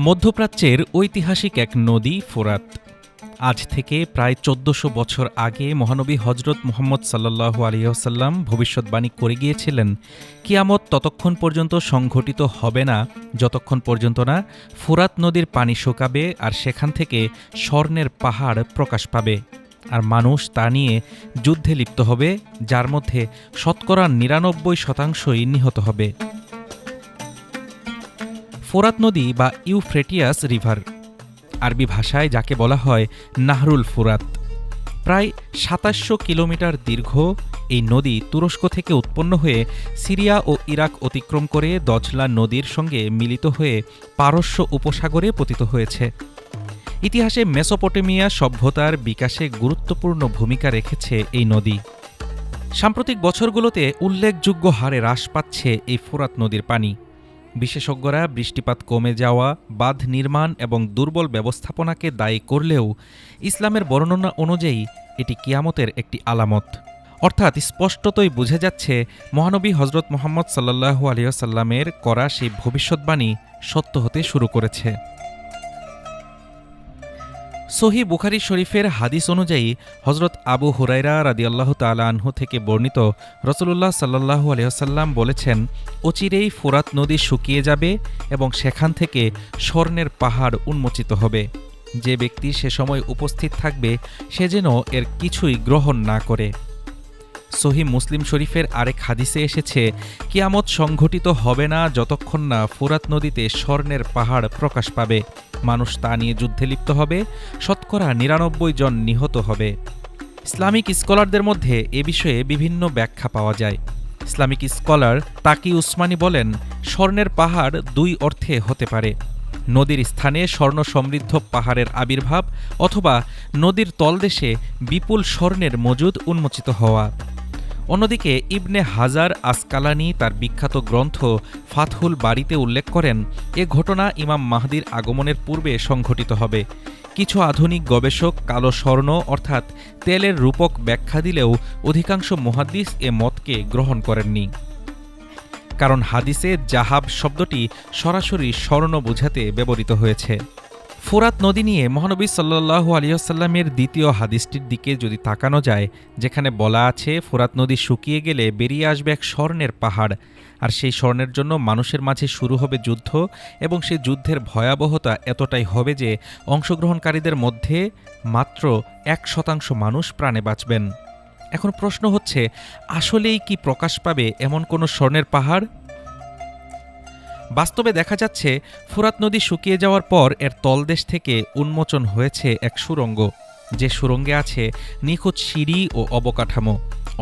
মধ্যপ্রাচ্যের ঐতিহাসিক এক নদী ফোরাত। আজ থেকে প্রায় ১৪০০ বছর আগে মহানবী হজরত মুহাম্মদ সাল্লাল্লাহু আলাইহি ওয়াসাল্লাম ভবিষ্যদ্বাণী করে গিয়েছিলেন, কিয়ামত ততক্ষণ পর্যন্ত সংঘটিত হবে না যতক্ষণ পর্যন্ত না ফোরাত নদীর পানি শুকাবে আর সেখান থেকে স্বর্ণের পাহাড় প্রকাশ পাবে, আর মানুষ তা নিয়ে যুদ্ধে লিপ্ত হবে, যার মধ্যে শতকরা ৯৯% নিহত হবে। ফোরাত নদী বা ইউফ্রেটিয়াস রিভার, আরবি ভাষায় যাকে বলা হয় নাহরুল ফুরাত, প্রায় ২৭০০ কিলোমিটার দীর্ঘ এই নদী তুরস্ক থেকে উৎপন্ন হয়ে সিরিয়া ও ইরাক অতিক্রম করে দজলা নদীর সঙ্গে মিলিত হয়ে পারস্য উপসাগরে পতিত হয়েছে। ইতিহাসে মেসোপটেমিয়া সভ্যতার বিকাশে গুরুত্বপূর্ণ ভূমিকা রেখেছে এই নদী। সাম্প্রতিক বছরগুলোতে উল্লেখযোগ্য হারে হ্রাস পাচ্ছে এই ফোরাত নদীর পানি। বিশেষজ্ঞরা বৃষ্টিপাত কমে যাওয়া, বাঁধ নির্মাণ এবং দুর্বল ব্যবস্থাপনাকে দায়ী করলেও ইসলামের বর্ণনা অনুযায়ী এটি কিয়ামতের একটি আলামত। অর্থাৎ স্পষ্টতই বোঝা যাচ্ছে মহানবী হজরত মুহাম্মদ সাল্লাল্লাহু আলাইহি ওয়াসাল্লামের করা সেই ভবিষ্যদ্বাণী সত্য হতে শুরু করেছে। সহিহ বুখারী শরীফের হাদিস অনুযায়ী হজরত আবু হুরায়রা রাদিয়াল্লাহু তাআলা আনহু থেকে বর্ণিত, রাসূলুল্লাহ সাল্লাল্লাহু আলাইহি ওয়াসাল্লাম বলেছেন, অচিরেই ফোরাত নদী শুকিয়ে যাবে এবং সেখান থেকে স্বর্ণের পাহাড় উন্মোচিত হবে। যে ব্যক্তি সে সময় উপস্থিত থাকবে সে যেন এর কিছুই গ্রহণ না করে। সহিহ মুসলিম শরীফের আরেক হাদিসে এসেছে, কিয়ামত সংঘটিত হবে না যতক্ষণ না ফোরাত নদীতে স্বর্ণের পাহাড় প্রকাশ পাবে, মানুষ তা নিয়ে যুদ্ধে লিপ্ত হবে, শতকরা ৯৯ জন নিহত হবে। ইসলামিক স্কলারদের মধ্যে এ বিষয়ে বিভিন্ন ব্যাখ্যা পাওয়া যায়। ইসলামিক স্কলার তাকি উসমানী বলেন, স্বর্ণের পাহাড় দুই অর্থে হতে পারে: নদীর স্থানে স্বর্ণ সমৃদ্ধ পাহাড়ের আবির্ভাব, অথবা নদীর তলদেশে বিপুল স্বর্ণের মজুদ উন্মোচিত হওয়া। অন্যদিকে ইবনে হাজার আসকালানি তার বিখ্যাত গ্রন্থ ফাতহুল বারীতে উল্লেখ করেন, এ ঘটনা ইমাম মাহদির আগমনের পূর্বে সংঘটিত হবে। কিছু আধুনিক গবেষক কালো স্বর্ণ অর্থাৎ তেলের রূপক ব্যাখ্যা দিলেও অধিকাংশ মুহাদ্দিস এ মতকে গ্রহণ করেননি, কারণ হাদিসে জাহাব শব্দটি সরাসরি স্বর্ণ বোঝাতে ব্যবহৃত হয়েছে। ফোরাত নদী নিয়ে মহানবী সাল্লাল্লাহু আলাইহি ওয়াসাল্লামের দ্বিতীয় হাদিসটির দিকে যদি তাকানো যায়, যেখানে বলা আছে ফোরাত নদী শুকিয়ে গেলে বেরিয়ে আসবে এক স্বর্ণের পাহাড়, আর সেই স্বর্ণের জন্য মানুষের মাঝে শুরু হবে যুদ্ধ, এবং সেই যুদ্ধের ভয়াবহতা এতটাই হবে যে অংশগ্রহণকারীদের মধ্যে মাত্র ১% মানুষ প্রাণে বাঁচবেন। এখন প্রশ্ন হচ্ছে, আসলেই কি প্রকাশ পাবে এমন কোনো স্বর্ণের পাহাড়? বাস্তবে দেখা যাচ্ছে ফোরাত নদী শুকিয়ে যাওয়ার পর এর তলদেশ থেকে উন্মোচন হয়েছে এক সুড়ঙ্গ, যে সুড়ঙ্গে আছে নিখুঁত সিঁড়ি ও অবকাঠামো।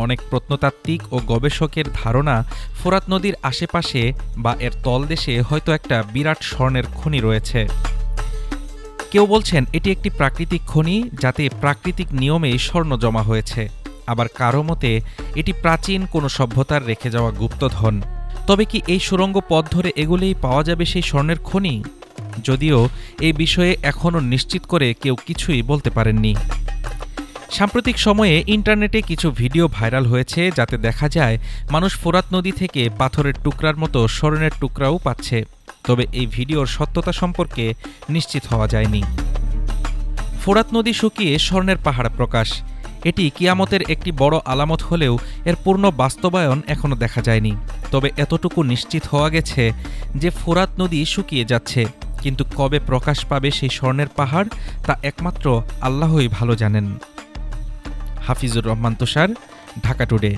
অনেক প্রত্নতাত্ত্বিক ও গবেষকের ধারণা, ফোরাত নদীর আশেপাশে বা এর তলদেশে হয়তো একটা বিরাট স্বর্ণের খনি রয়েছে। কেউ বলছেন এটি একটি প্রাকৃতিক খনি, যাতে প্রাকৃতিক নিয়মেই স্বর্ণ জমা হয়েছে। আবার কারো মতে এটি প্রাচীন কোনো সভ্যতার রেখে যাওয়া গুপ্তধন। তবে কি এই সুড়ঙ্গ পথ ধরে এগুলেই পাওয়া যাবে সেই স্বর্ণের খনি? যদিও এই বিষয়ে এখনও নিশ্চিত করে কেউ কিছুই বলতে পারেননি। সাম্প্রতিক সময়ে ইন্টারনেটে কিছু ভিডিও ভাইরাল হয়েছে, যাতে দেখা যায় মানুষ ফোরাত নদী থেকে পাথরের টুকরার মতো স্বর্ণের টুকরাও পাচ্ছে। তবে এই ভিডিওর সত্যতা সম্পর্কে নিশ্চিত হওয়া যায়নি। ফোরাত নদী শুকিয়ে স্বর্ণের পাহাড় প্রকাশ, এটি কিয়ামতের একটি বড় আলামত হলেও এর পূর্ণ বাস্তবায়ন এখনও দেখা যায়নি। তবে এতটুকু নিশ্চিত হওয়া গেছে যে ফোরাত নদী শুকিয়ে যাচ্ছে, কিন্তু কবে প্রকাশ পাবে সেই স্বর্ণের পাহাড় তা একমাত্র আল্লাহই ভালো জানেন। হাফিজুর রহমান তুষার, ঢাকা টুডে।